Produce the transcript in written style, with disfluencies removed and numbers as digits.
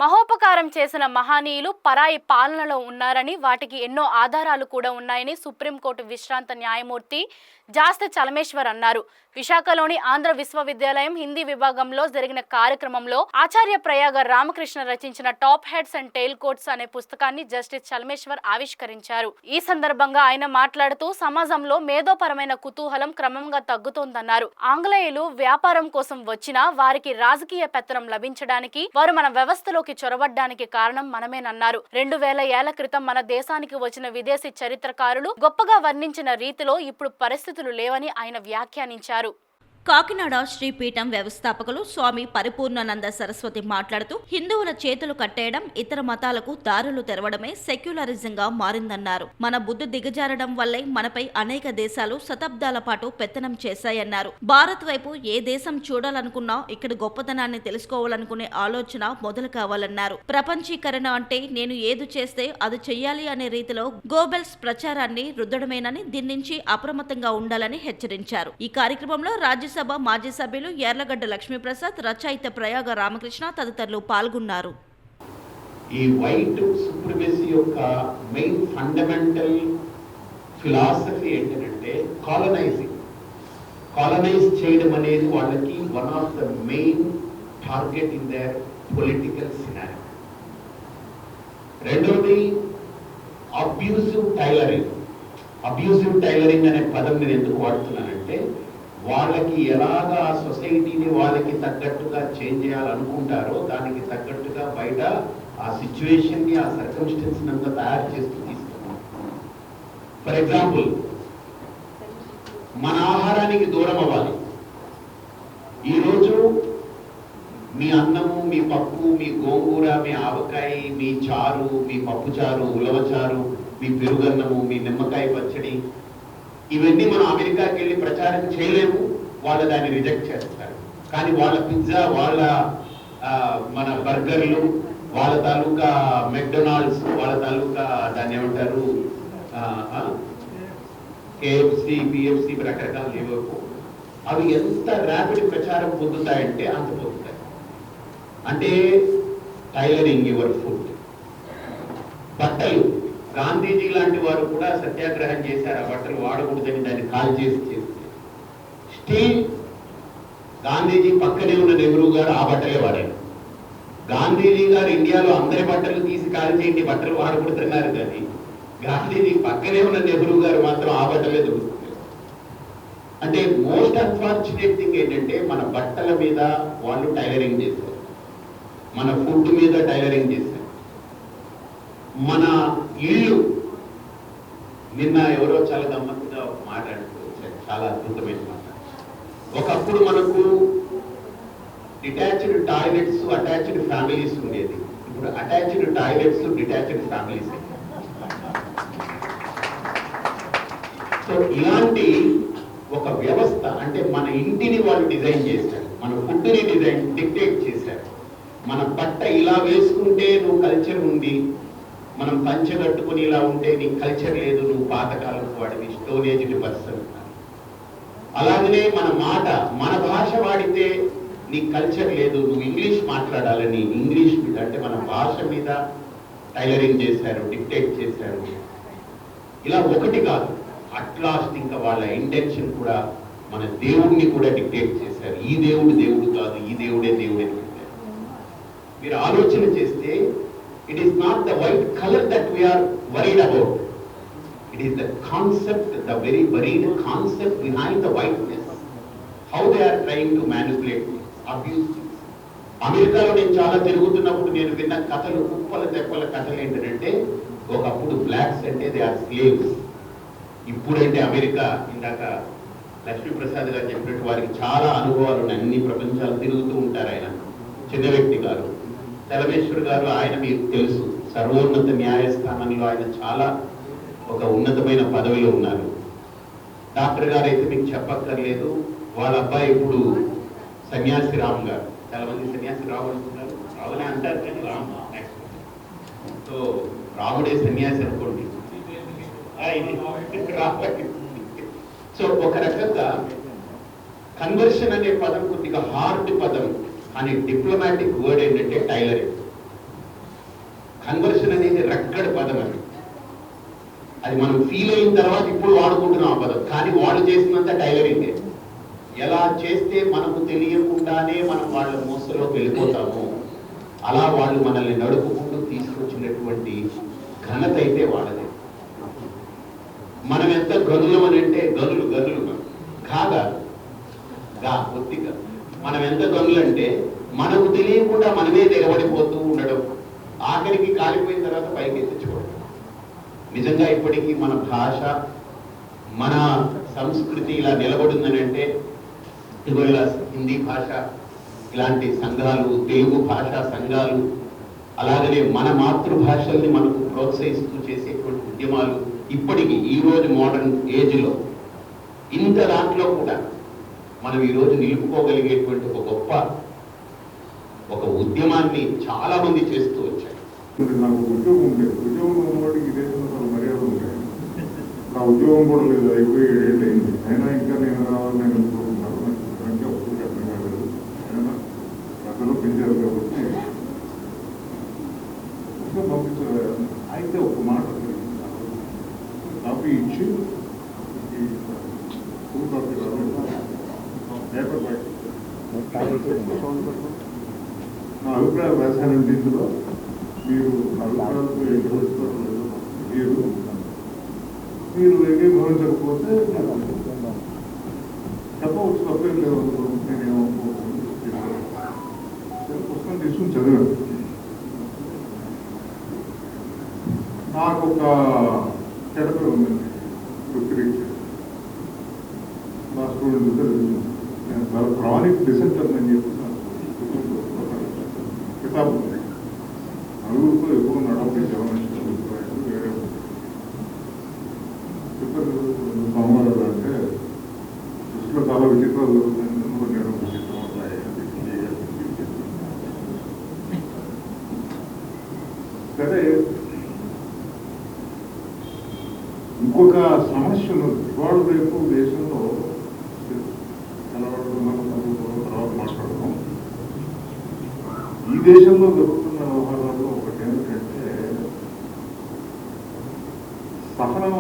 మహోపకారం చేసిన మహనీయులు పరాయి పాలనలో ఉన్నారని, వాటికి ఎన్నో ఆధారాలు కూడా ఉన్నాయని సుప్రీంకోర్టు విశ్రాంత న్యాయమూర్తి జాస్తి చలమేశ్వర్ అన్నారు. విశాఖలోని ఆంధ్ర విశ్వవిద్యాలయం హిందీ విభాగంలో జరిగిన కార్యక్రమంలో ఆచార్య ప్రయాగ రామకృష్ణ రచించిన top heads and tail quotes అనే పుస్తకాన్ని జస్టిస్ చలమేశ్వర్ ఆవిష్కరించారు. ఈ సందర్భంగా ఆయన మాట్లాడుతూ సమాజంలో మేధోపరమైన కుతూహలం క్రమంగా తగ్గుతోందన్నారు. ఆంగ్లేయులు వ్యాపారం కోసం వచ్చినా వారికి రాజకీయ పెత్తనం లభించడానికి, వారు మన వ్యవస్థలోకి చొరబడ్డానికి కారణం మనమేనన్నారు. 2000 ఏళ్ల క్రితం మన దేశానికి వచ్చిన విదేశీ చరిత్రకారులు గొప్పగా వర్ణించిన రీతిలో ఇప్పుడు పరిస్థితులు లేవని ఆయన వ్యాఖ్యానించారు. కాకినాడ శ్రీపీఠం వ్యవస్థాపకులు స్వామి పరిపూర్ణానంద సరస్వతి మాట్లాడుతూ హిందువుల చేతులు కట్టేయడం, ఇతర మతాలకు దారులు తెరవడమే సెక్యులరిజంగా మారిందన్నారు. మన బుద్ధి దిగజారడం వల్లే మనపై అనేక దేశాలు శతాబ్దాల పాటు పెత్తనం చేశాయన్నారు. భారత్ వైపు ఏ దేశం చూడాలనుకున్నా ఇక్కడ గొప్పతనాన్ని తెలుసుకోవాలనుకునే ఆలోచన మొదలు కావాలన్నారు. ప్రపంచీకరణ అంటే నేను ఏది చేస్తే అది చెయ్యాలి అనే రీతిలో గోబెల్స్ ప్రచారాన్ని రుద్దడమేనని, దీని నుంచి అప్రమత్తంగా ఉండాలని హెచ్చరించారు. ఈ కార్యక్రమంలో రాజ్యసభ మాజీ సభ్యులు యార్లగడ్డ లక్ష్మీప్రసాద్, రచయిత ప్రయాగ రామకృష్ణ తదితరులు పాల్గొన్నారు. ఈ వైట్ సుప్రిమసీ యొక్క మెయిన్ ఫండమెంటల్ ఫిలాసఫీ ఏంటంటే కాలనైజ్ చేయడం అనేది వాళ్ళకి one of the main target in there political scenario. రెండోది అబ్యూసివ్ టైలరింగ్ అనే పదం నేను ఎందుకు వాడుతున్నానంటే, వాళ్ళకి ఎలాగా సొసైటీని వాళ్ళకి తగ్గట్టుగా చేంజ్ చేయాలనుకుంటారో దానికి తగ్గట్టుగా బయట ఆ సిచ్యువేషన్ని, ఆ సర్కమ్స్టెన్స్ అంతా తయారు చేస్తూ తీసుకున్నాం. ఫర్ ఎగ్జాంపుల్, మన ఆహారానికి దూరం అవ్వాలి. ఈరోజు మీ అన్నము, మీ పప్పు, మీ గోంగూర, మీ ఆవకాయ, మీ చారు, మీ పప్పు చారు, ఉలవచారు, మీ పెరుగన్నము, మీ నిమ్మకాయ పచ్చడి, ఇవన్నీ మనం అమెరికాకి వెళ్ళి ప్రచారం చేయలేము. వాళ్ళు దాన్ని రిజెక్ట్ చేస్తారు. కానీ వాళ్ళ పిజ్జా, వాళ్ళ మన బర్గర్లు, వాళ్ళ తాలూకా మెక్డొనాల్డ్స్, వాళ్ళ తాలూకా దాన్ని ఏమంటారు కేఎఫ్సి, పిఎఫ్సి, రకరకాల లేవకు అవి ఎంత ర్యాపిడ్ ప్రచారం పొందుతాయంటే అంత పొందుతాయి. అంటే టైలరింగ్ యువర్ ఫుడ్. బట్టలు, గాంధీజీ లాంటి వారు కూడా సత్యాగ్రహం చేశారు. ఆ బట్టలు వాడకూడదని దాన్ని కాల్ చేస్తే స్టీల్, గాంధీజీ పక్కనే ఉన్న నెహ్రూ గారు ఆ బట్టలే వాడారు. గాంధీజీ గారు ఇండియాలో అందరి బట్టలు తీసి కాల్ చేయండి, బట్టలు వాడకూడుతున్నారు. కానీ గాంధీజీ పక్కనే ఉన్న నెహ్రూ గారు మాత్రం ఆ బట్టలే దొరుకుతున్నారు. అంటే మోస్ట్ అన్ఫార్చునేట్ థింగ్ ఏంటంటే, మన బట్టల మీద వాళ్ళు టైలరింగ్ చేశారు, మన ఫుడ్ మీద టైలరింగ్ చేశారు. మన ఇల్లు, నిన్న ఎవరో చాలా గమ్మత్తుగా మాట్లాడుతూ వచ్చారు, చాలా అద్భుతమైన మాట. ఒకప్పుడు మనకు డిటాచ్డ్ టాయిలెట్స్, అటాచ్డ్ ఫ్యామిలీస్ ఉండేది. ఇప్పుడు attached toilets, detached families. So ఇలాంటి ఒక వ్యవస్థ, అంటే మన ఇంటిని వాళ్ళు డిజైన్ చేశారు, మన ఫుడ్ని డిక్టేట్ చేశారు. మన బట్ట ఇలా వేసుకుంటే నువ్వు కల్చర్ ఉంది, మనం పంచె కట్టుకుని ఇలా ఉంటే నీకు కల్చర్ లేదు, నువ్వు పాతకాలం వాడివి, స్టోన్ ఏజ్డ్ పర్సన్. అలాగనే మన మాట, మన భాష వాడితే నీకు కల్చర్ లేదు, నువ్వు ఇంగ్లీష్ మాట్లాడాలని ఇంగ్లీష్ మీద, అంటే మన భాష మీద టైలరింగ్ చేశారు, డిక్టేట్ చేశారు. ఇలా ఒకటి కాదు, అట్లాస్ట్ ఇంకా వాళ్ళ ఇంటెన్షన్ కూడా మన దేవుడిని కూడా డిక్టేట్ చేశారు. ఈ దేవుడు దేవుడు కాదు, ఈ దేవుడే దేవుడే అని చెప్పారు. మీరు ఆలోచన చేస్తే, it is not the white color that we are worried about. It is the concept, the very buried concept behind the whiteness. How they are trying to manipulate, abuse things. అమెరికాలో నేను చాలా తిరుగుతున్నప్పుడు నేను విన్న కథలు, కుప్పల తెప్పల కథలు ఏంటంటే, ఒకప్పుడు బ్లాక్స్ అంటే దే ఆర్ స్లేవ్స్. ఇప్పుడంటే అమెరికా, ఇందాక లక్ష్మీప్రసాద్ గారు చెప్పినట్టు వారికి చాలా అనుభవాలు ఉన్నాయి, అన్ని ప్రపంచాలు తిరుగుతూ ఉంటారు. ఆయన చిన్న వ్యక్తి గారు, చలమేశ్వర్ గారు, ఆయన మీకు తెలుసు, సర్వోన్నత న్యాయస్థానంలో ఆయన చాలా ఒక ఉన్నతమైన పదవిలో ఉన్నారు. డాక్టర్ గారు అయితే మీకు చెప్పక్కర్లేదు. వాళ్ళ అబ్బాయి ఇప్పుడు సన్యాసి రామ్ గారు, చాలా మంది సన్యాసి రావు అంటున్నారు, రావునే అంటారు కానీ రామ్ నెక్స్ట్. సో రాముడే సన్యాసి అనుకోండి. సో ఒక రకంగా కన్వర్షన్ అనే పదం కొద్దిగా హార్డ్ పదం, కానీ డిప్లొమాటిక్ వర్డ్ ఏంటంటే టైలరింగ్. కన్వర్షన్ అనేది రెక్కడి పదం అది. అది మనం ఫీల్ అయిన తర్వాత ఇప్పుడు వాడుకుంటున్నాం ఆ పదం. కానీ వాళ్ళు చేసినంత టైలరింగే. ఎలా చేస్తే మనకు తెలియకుండానే మనం వాళ్ళ మోసలోకి వెళ్ళిపోతామో అలా వాళ్ళు మనల్ని నడుపుకుంటూ తీసుకొచ్చినటువంటి ఘనత అయితే వాళ్ళదే. మనం ఎంత గనులం అని అంటే గనులు కాగా కొద్దిగా మనం ఎంత గనులంటే మనకు తెలియకుండా మనమే దిగబడిపోతూ ఉండడం, ఆఖరికి కాలిపోయిన తర్వాత పైకి తెచ్చుకోవడం. నిజంగా ఇప్పటికీ మన భాష మన సంస్కృతి ఇలా నిలబడిందని అంటే ఇవాళ హిందీ భాష ఇలాంటి సంఘాలు, తెలుగు భాషా సంఘాలు, అలాగనే మన మాతృభాషల్ని మనకు ప్రోత్సహిస్తూ చేసేటువంటి ఉద్యమాలు ఇప్పటికీ ఈరోజు మోడర్న్ ఏజ్లో ఇంత దాంట్లో కూడా మనం ఈరోజు నిలుపుకోగలిగేటువంటి ఒక ఉద్యమాన్ని చాలా మంది చేస్తూ వచ్చారు. నాకు ఉద్యోగం ఉండేది. ఉద్యోగం ఉన్నవాడికి ఈ దేశంలో చాలా మర్యాద ఉంటాయి. నా ఉద్యోగం కూడా లేదు, అయిపోయి 7 ఏళ్ళు అయింది. అయినా ఇంకా నేను రావాలని నేను అనుకుంటున్నాను. నాకు అంటే ఒప్పుడు అర్థం కాలేదు. అయినా ప్రజలు పెంచారు కాబట్టి పంపించారు. అయితే ఒక మాట కాపీ ఇచ్చి ఫుల్ కాపీ పేపర్ బయట నా అభిప్రాయం రాశానంటే ఇందులో మీరు అభిప్రాయాలతో ఎదురుస్తారు మీరు ఏకీభవించకపోతే చెప్పవచ్చు, తప్పేం లేదు. నేను పుస్తకం తీసుకుని చదివాను. నాకు ఒక చెడపే ఉందండి వృత్తిరీత్యా. నా స్టూడెంట్ నేను చాలా క్రానిక్ డిసెంటర్ అని చెప్పి కితాబ్ ఉంది. నలుగురితో ఎప్పుడు నడవడి జవనించిన అభిప్రాయాలు వేరే సోమవారం అంటే దృష్టిలో చాలా విచిత్రాలు జరుగుతాయి. నేను విచిత్రం సరే. ఇంకొక సమస్య ఉన్నది. ఇవాళ రేపు దేశంలో తర్వాత మాట్లాడదాం. ఈ దేశంలో జరుగుతున్న వ్యవహారాల్లో ఒకటి ఏమిటంటే సహనం